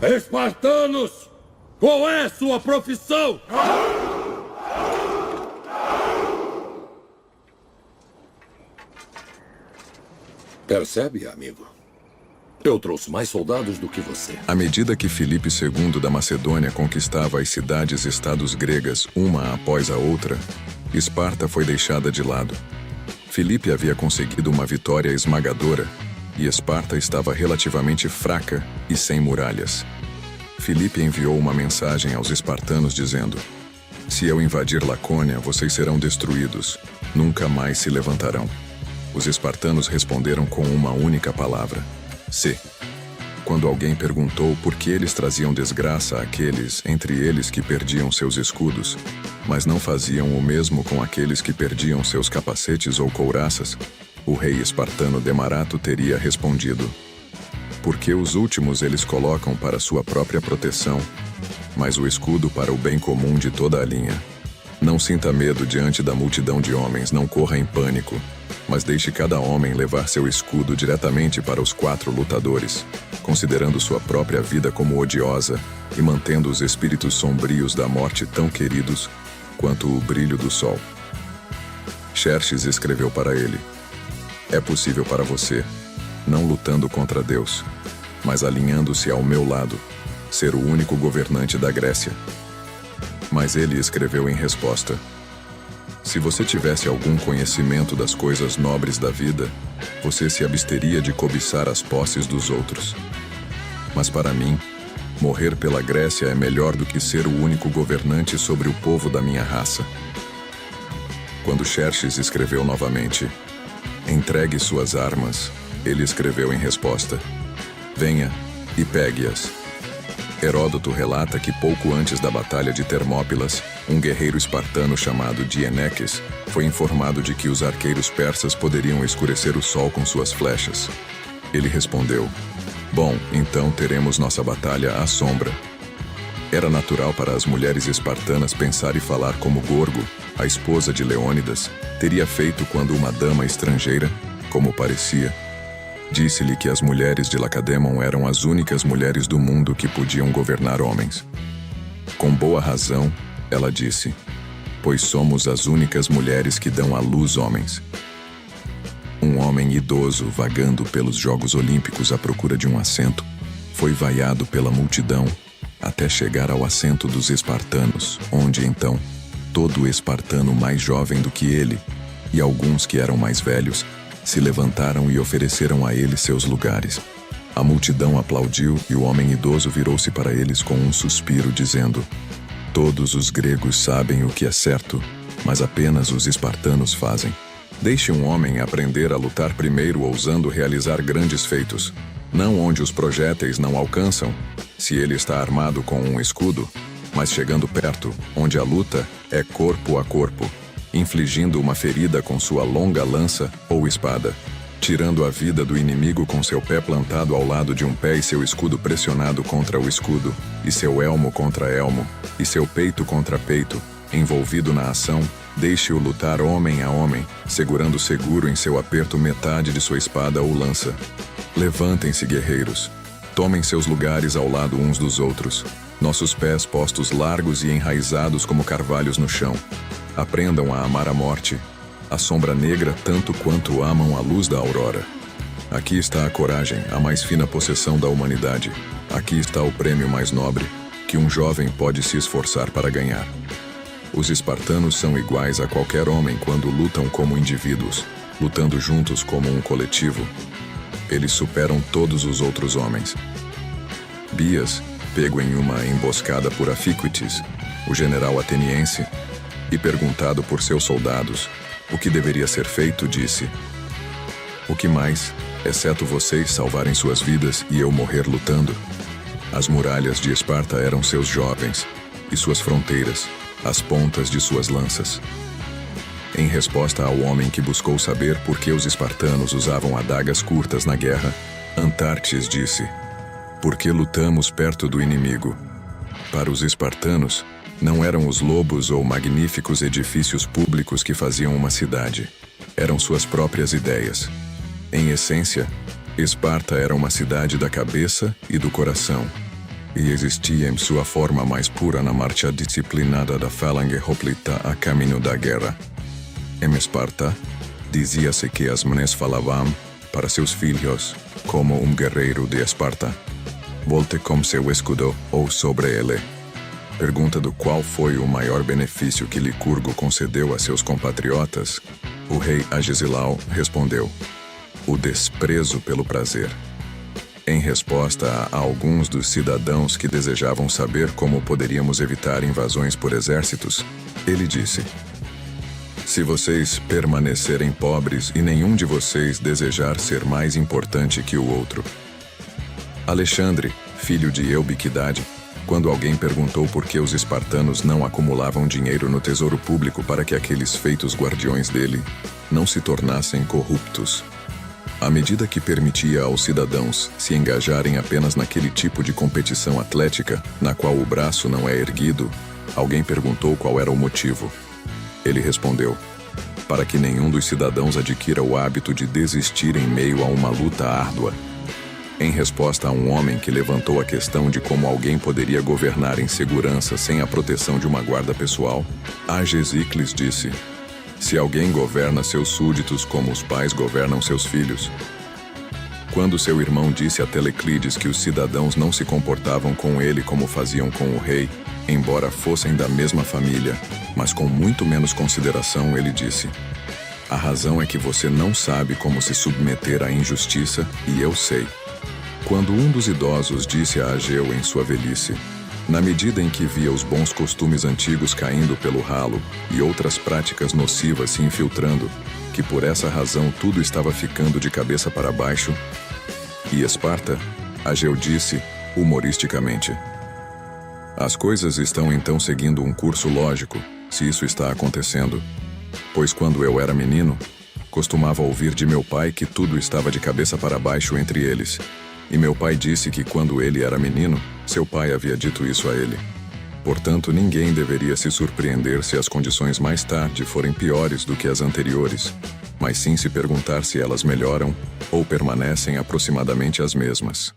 Espartanos! Qual é sua profissão? Percebe, amigo? Eu trouxe mais soldados do que você. À medida que Filipe II da Macedônia conquistava as cidades-estados gregas uma após a outra, Esparta foi deixada de lado. Filipe havia conseguido uma vitória esmagadora e Esparta estava relativamente fraca e sem muralhas. Filipe enviou uma mensagem aos espartanos dizendo: "Se eu invadir Lacônia, vocês serão destruídos. Nunca mais se levantarão." Os espartanos responderam com uma única palavra: "Se." Quando alguém perguntou por que eles traziam desgraça àqueles entre eles que perdiam seus escudos, mas não faziam o mesmo com aqueles que perdiam seus capacetes ou couraças, o rei espartano Demarato teria respondido: "Porque os últimos eles colocam para sua própria proteção, mas o escudo para o bem comum de toda a linha. Não sinta medo diante da multidão de homens, não corra em pânico, mas deixe cada homem levar seu escudo diretamente para os 4 lutadores, considerando sua própria vida como odiosa e mantendo os espíritos sombrios da morte tão queridos quanto o brilho do sol." Xerxes escreveu para ele: "É possível para você, não lutando contra Deus, mas alinhando-se ao meu lado, ser o único governante da Grécia." Mas ele escreveu em resposta: "Se você tivesse algum conhecimento das coisas nobres da vida, você se absteria de cobiçar as posses dos outros. Mas para mim, morrer pela Grécia é melhor do que ser o único governante sobre o povo da minha raça." Quando Xerxes escreveu novamente: "Entregue suas armas", ele escreveu em resposta: "Venha e pegue-as." Heródoto relata que pouco antes da batalha de Termópilas, um guerreiro espartano chamado Dieneques foi informado de que os arqueiros persas poderiam escurecer o sol com suas flechas. Ele respondeu: "Bom, então teremos nossa batalha à sombra." Era natural para as mulheres espartanas pensar e falar como Gorgo, a esposa de Leônidas, teria feito quando uma dama estrangeira, como parecia, disse-lhe que as mulheres de Lacedemon eram as únicas mulheres do mundo que podiam governar homens. Com boa razão, ela disse: "Pois somos as únicas mulheres que dão à luz homens." Um homem idoso, vagando pelos Jogos Olímpicos à procura de um assento, foi vaiado pela multidão até chegar ao assento dos espartanos, onde então todo espartano mais jovem do que ele, e alguns que eram mais velhos, se levantaram e ofereceram a ele seus lugares. A multidão aplaudiu e o homem idoso virou-se para eles com um suspiro, dizendo: "Todos os gregos sabem o que é certo, mas apenas os espartanos fazem. Deixe um homem aprender a lutar primeiro ousando realizar grandes feitos, não onde os projéteis não alcançam, se ele está armado com um escudo, mas chegando perto, onde a luta é corpo a corpo, infligindo uma ferida com sua longa lança ou espada, tirando a vida do inimigo com seu pé plantado ao lado de um pé e seu escudo pressionado contra o escudo, e seu elmo contra elmo, e seu peito contra peito, envolvido na ação, deixe-o lutar homem a homem, segurando seguro em seu aperto metade de sua espada ou lança. Levantem-se, guerreiros, tomem seus lugares ao lado uns dos outros, nossos pés postos largos e enraizados como carvalhos no chão. Aprendam a amar a morte, a sombra negra tanto quanto amam a luz da aurora. Aqui está a coragem, a mais fina possessão da humanidade. Aqui está o prêmio mais nobre, que um jovem pode se esforçar para ganhar. Os espartanos são iguais a qualquer homem quando lutam como indivíduos, lutando juntos como um coletivo. Eles superam todos os outros homens." Bias, pego em uma emboscada por Afiquites, o general ateniense, e perguntado por seus soldados o que deveria ser feito, disse: "O que mais, exceto vocês salvarem suas vidas e eu morrer lutando?" As muralhas de Esparta eram seus jovens, e suas fronteiras, as pontas de suas lanças. Em resposta ao homem que buscou saber por que os espartanos usavam adagas curtas na guerra, Antartes disse: "Porque lutamos perto do inimigo." Para os espartanos, não eram os lobos ou magníficos edifícios públicos que faziam uma cidade. Eram suas próprias ideias. Em essência, Esparta era uma cidade da cabeça e do coração. e existia em sua forma mais pura na marcha disciplinada da falange hoplita a caminho da guerra. Em Esparta, dizia-se que as mães falavam para seus filhos como guerreiro de Esparta. Volte com seu escudo ou sobre ele. Pergunta do qual foi o maior benefício que Licurgo concedeu a seus compatriotas, o rei Agesilau respondeu: o desprezo pelo prazer. Em resposta a alguns dos cidadãos que desejavam saber como poderíamos evitar invasões por exércitos, ele disse: se vocês permanecerem pobres e nenhum de vocês desejar ser mais importante que o outro. Alexandre, filho de Eubiquidade, quando alguém perguntou por que os espartanos não acumulavam dinheiro no tesouro público para que aqueles feitos guardiões dele não se tornassem corruptos. À medida que permitia aos cidadãos se engajarem apenas naquele tipo de competição atlética, na qual o braço não é erguido, alguém perguntou qual era o motivo. Ele respondeu: para que nenhum dos cidadãos adquira o hábito de desistir em meio a uma luta árdua. Em resposta a um homem que levantou a questão de como alguém poderia governar em segurança sem a proteção de uma guarda pessoal, Agesicles disse: se alguém governa seus súditos como os pais governam seus filhos. Quando seu irmão disse a Teleclides que os cidadãos não se comportavam com ele como faziam com o rei, embora fossem da mesma família, mas com muito menos consideração, ele disse: a razão é que você não sabe como se submeter à injustiça, e eu sei. Quando um dos idosos disse a Ageu em sua velhice, na medida em que via os bons costumes antigos caindo pelo ralo e outras práticas nocivas se infiltrando, que por essa razão tudo estava ficando de cabeça para baixo, e Esparta, Ageu disse, humoristicamente: as coisas estão então seguindo um curso lógico, se isso está acontecendo. Pois quando eu era menino, costumava ouvir de meu pai que tudo estava de cabeça para baixo entre eles. E meu pai disse que quando ele era menino, seu pai havia dito isso a ele. Portanto, ninguém deveria se surpreender se as condições mais tarde forem piores do que as anteriores, mas sim se perguntar se elas melhoram ou permanecem aproximadamente as mesmas.